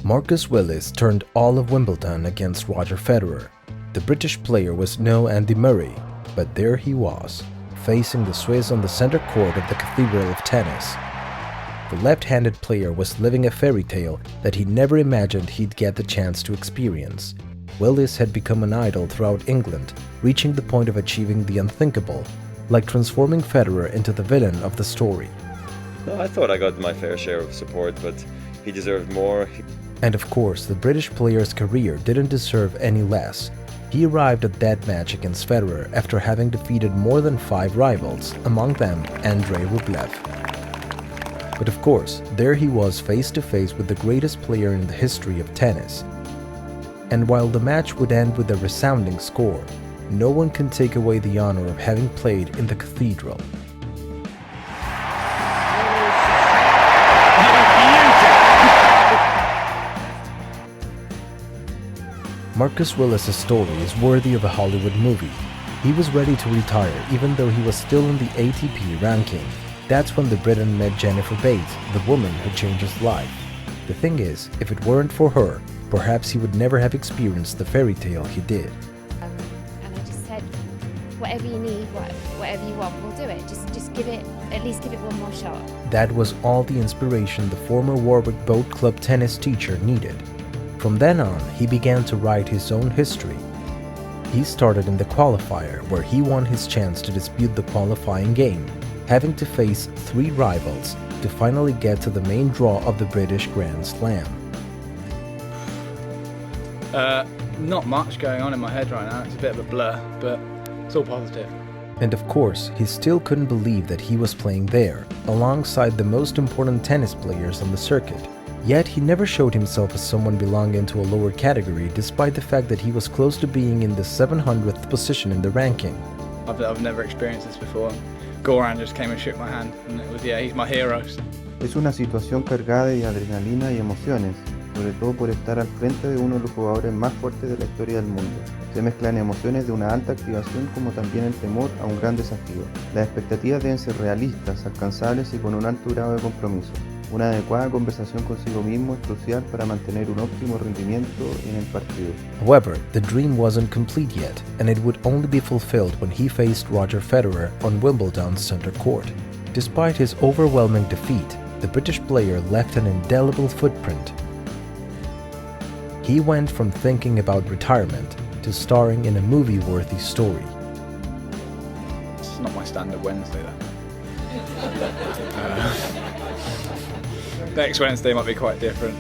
Marcus Willis turned all of Wimbledon against Roger Federer. The British player was no Andy Murray, but there he was, facing the Swiss on the center court of the Cathedral of Tennis. The left-handed player was living a fairy tale that he never imagined he'd get the chance to experience. Willis had become an idol throughout England, reaching the point of achieving the unthinkable, like transforming Federer into the villain of the story. No, I thought I got my fair share of support, but he deserved more. And of course, the British player's career didn't deserve any less. He arrived at that match against Federer after having defeated more than 5 rivals, among them Andrei Rublev. But of course, there he was face to face with the greatest player in the history of tennis. And while the match would end with a resounding score, no one can take away the honor of having played in the Cathedral. Marcus Willis' story is worthy of a Hollywood movie. He was ready to retire even though he was still in the ATP ranking. That's when the Briton met Jennifer Bates, the woman who changed his life. The thing is, if it weren't for her, perhaps he would never have experienced the fairy tale he did. And I just said, whatever you need, whatever you want, we'll do it. Just give it, at least give it one more shot. That was all the inspiration the former Warwick Boat Club tennis teacher needed. From then on, he began to write his own history. He started in the qualifier, where he won his chance to dispute the qualifying game, having to face 3 rivals to finally get to the main draw of the British Grand Slam. Not much going on in my head right now. It's a bit of a blur, but it's all positive. And of course, he still couldn't believe that he was playing there, alongside the most important tennis players on the circuit. Yet he never showed himself as someone belonging to a lower category, despite the fact that he was close to being in the 700th position in the ranking. I've never experienced this before. Goran just came and shook my hand, and it was, yeah, he's my hero. Es una situación cargada de adrenalina y emociones, sobre todo por estar al frente de uno de los jugadores más fuertes de la historia del mundo. Se mezclan emociones de una alta activación como también el temor a un gran desafío. Las expectativas deben ser realistas, alcanzables y con un alto grado de compromiso. Una adecuada conversación consigo mismo es crucial para mantener un óptimo rendimiento en el partido. However, the dream wasn't complete yet, and it would only be fulfilled when he faced Roger Federer on Wimbledon's center court. Despite his overwhelming defeat, the British player left an indelible footprint. He went from thinking about retirement to starring in a movie-worthy story. It's not my standard Wednesday, though. Next Wednesday might be quite different.